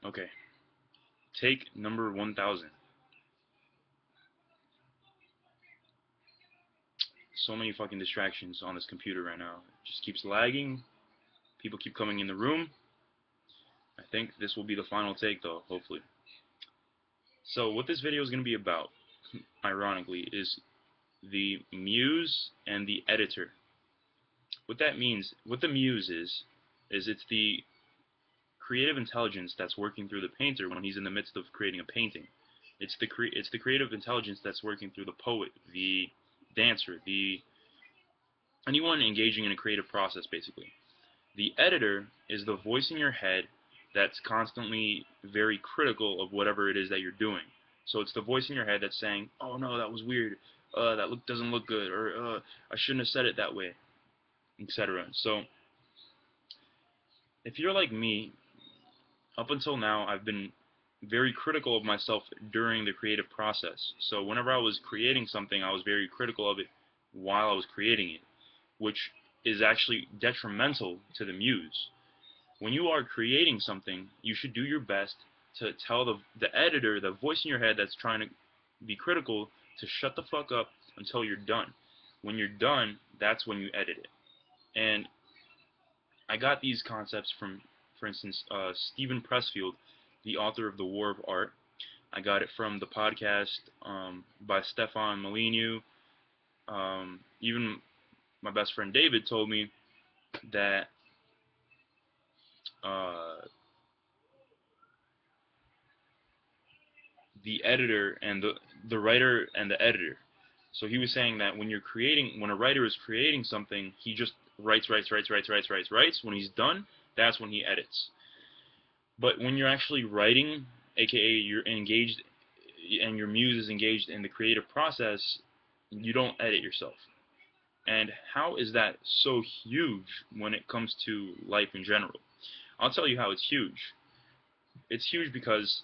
Okay. Take number 1000. So many fucking distractions on this computer right now. It just keeps lagging. People keep coming in the room. I think this will be the final take though, hopefully. So what this video is going to be about, ironically, is the muse and the editor. What that means, what the muse is it's the creative intelligence that's working through the painter when he's in the midst of creating a painting. It's the creative intelligence that's working through the poet, the dancer, the anyone engaging in a creative process, basically. The editor is the voice in your head that's constantly very critical of whatever it is that you're doing. So it's the voice in your head that's saying, "Oh no, that was weird. That look doesn't look good," or "I shouldn't have said it that way," etc. So if you're like me, up until now, I've been very critical of myself during the creative process. So whenever I was creating something, I was very critical of it while I was creating it, which is actually detrimental to the muse. When you are creating something, you should do your best to tell the editor, the voice in your head that's trying to be critical, to shut the fuck up until you're done. When you're done, that's when you edit it. And I got these concepts from, for instance, Stephen Pressfield, the author of The War of Art. I got it from the podcast by Stefan Molyneux. Even my best friend David told me that uh, the editor and the writer and the editor. So he was saying that when a writer is creating something, he just writes. When he's done, that's when he edits. But when you're actually writing, aka you're engaged and your muse is engaged in the creative process, you don't edit yourself. And how is that so huge when it comes to life in general? I'll tell you how it's huge. It's huge because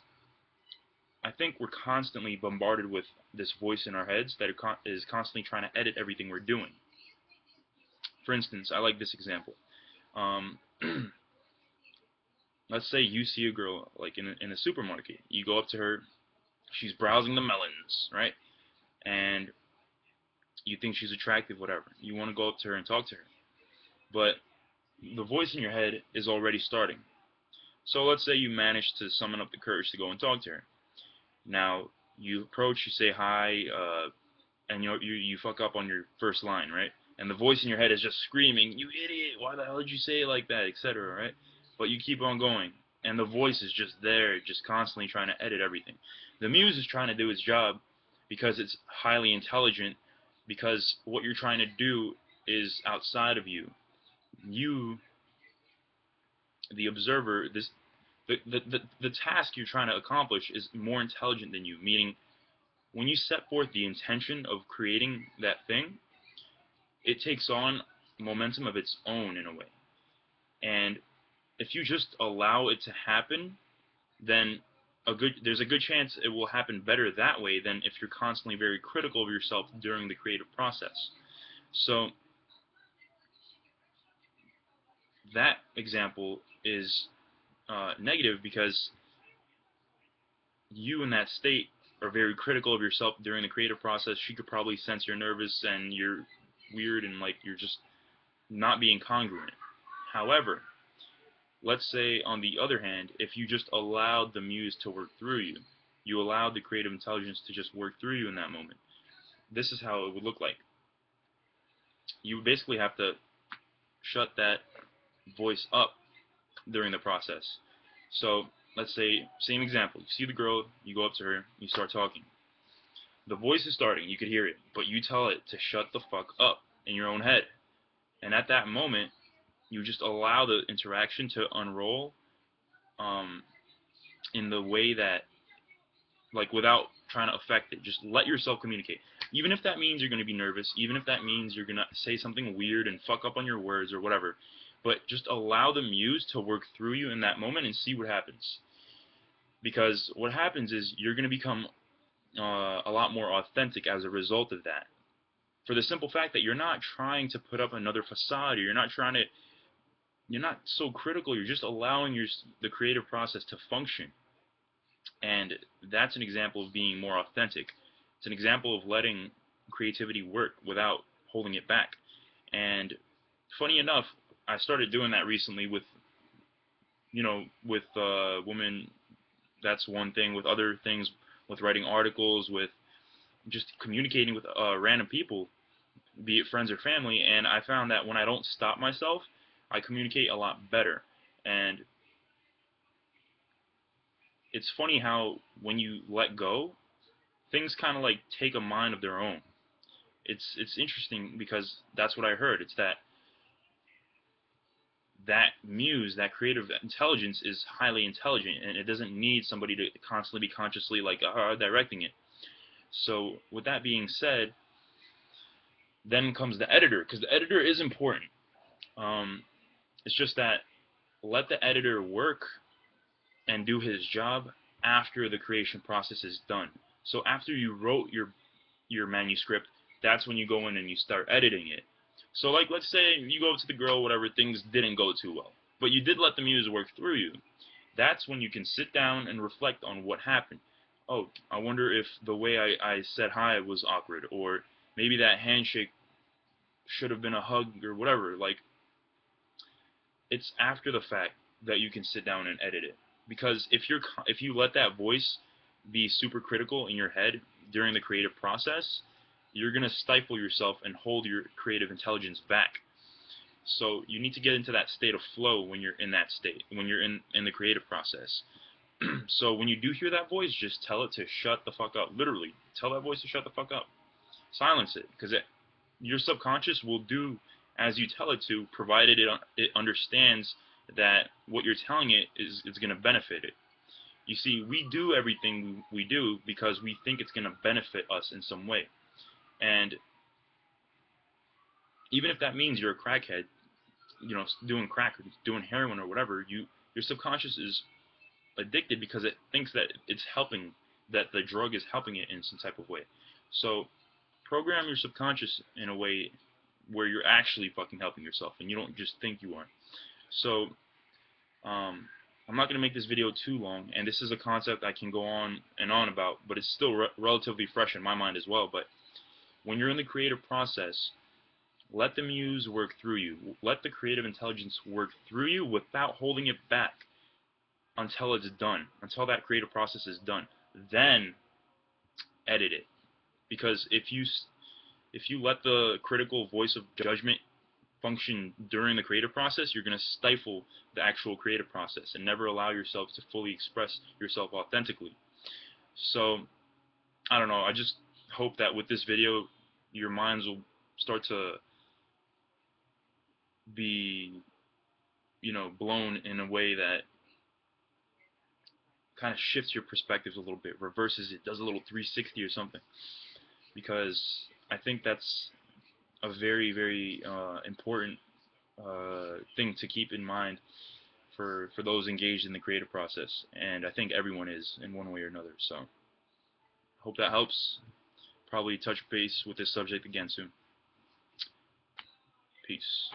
I think we're constantly bombarded with this voice in our heads that is constantly trying to edit everything we're doing. For instance, I like this example. Um, let's say you see a girl like in a supermarket. You go up to her, she's browsing the melons, right? And you think she's attractive, whatever. You want to go up to her and talk to her. But the voice in your head is already starting. So let's say you manage to summon up the courage to go and talk to her. Now, you approach, you say hi, and you fuck up on your first line, right? And the voice in your head is just screaming, "You idiot! Why the hell did you say it like that?" etc. Right? But you keep on going, and the voice is just there, just constantly trying to edit everything. The muse is trying to do its job because it's highly intelligent, because what you're trying to do is outside of you. You, the observer, the task you're trying to accomplish is more intelligent than you. Meaning, when you set forth the intention of creating that thing, it takes on momentum of its own in a way. And if you just allow it to happen, then there's a good chance it will happen better that way than if you're constantly very critical of yourself during the creative process. So that example is negative because you in that state are very critical of yourself during the creative process. She could probably sense you're nervous and you're weird and like you're just not being congruent. However, let's say on the other hand, if you just allowed the muse to work through you, you allowed the creative intelligence to just work through you in that moment, this is how it would look like. You basically have to shut that voice up during the process. So let's say, same example, you see the girl, you go up to her, you start talking. The voice is starting, you could hear it, but you tell it to shut the fuck up in your own head. And at that moment, you just allow the interaction to unroll um, in the way that, like, without trying to affect it. Just let yourself communicate. Even if that means you're going to be nervous, even if that means you're going to say something weird and fuck up on your words or whatever, but just allow the muse to work through you in that moment and see what happens. Because what happens is you're going to become a lot more authentic as a result of that. For the simple fact that you're not trying to put up another facade, or you're not trying to you're not so critical. You're just allowing the creative process to function, and that's an example of being more authentic. It's an example of letting creativity work without holding it back. And funny enough, I started doing that recently with with women. That's one thing. With other things, with writing articles, with just communicating with random people, be it friends or family. And I found that when I don't stop myself, I communicate a lot better. And it's funny how when you let go, things kind of like take a mind of their own. It's interesting because that's what I heard. It's that muse, that creative intelligence is highly intelligent, and it doesn't need somebody to constantly be consciously like directing it. So with that being said, then comes the editor, because the editor is important. Um, it's just that let the editor work and do his job after the creation process is done. So after you wrote your manuscript, that's when you go in and you start editing it. So like let's say you go up to the girl, whatever, things didn't go too well, but you did let the muse work through you. That's when you can sit down and reflect on what happened. Oh, I wonder if the way I said hi was awkward, or maybe that handshake should have been a hug or whatever. Like, it's after the fact that you can sit down and edit it. Because if you let that voice be super critical in your head during the creative process, you're going to stifle yourself and hold your creative intelligence back. So you need to get into that state of flow when you're in that state, when you're in the creative process. So when you do hear that voice, just tell it to shut the fuck up. Literally, tell that voice to shut the fuck up. Silence it, because your subconscious will do as you tell it to, provided it understands that what you're telling it is going to benefit it. You see, we do everything we do because we think it's going to benefit us in some way. And even if that means you're a crackhead, doing crack or doing heroin or whatever, your subconscious is addicted because it thinks that it's helping, that the drug is helping it in some type of way. So program your subconscious in a way where you're actually fucking helping yourself and you don't just think you are. So I'm not going to make this video too long, and this is a concept I can go on and on about, but it's still relatively fresh in my mind as well. But when you're in the creative process, let the muse work through you. Let the creative intelligence work through you without holding it back until it's done, until that creative process is done. Then edit it. Because if you let the critical voice of judgment function during the creative process, you're going to stifle the actual creative process and never allow yourself to fully express yourself authentically. So, I don't know, I just hope that with this video, your minds will start to be, blown in a way that kind of shifts your perspectives a little bit, reverses it, does a little 360 or something. Because I think that's a very, very important thing to keep in mind for those engaged in the creative process. And I think everyone is in one way or another. So hope that helps. Probably touch base with this subject again soon. Peace.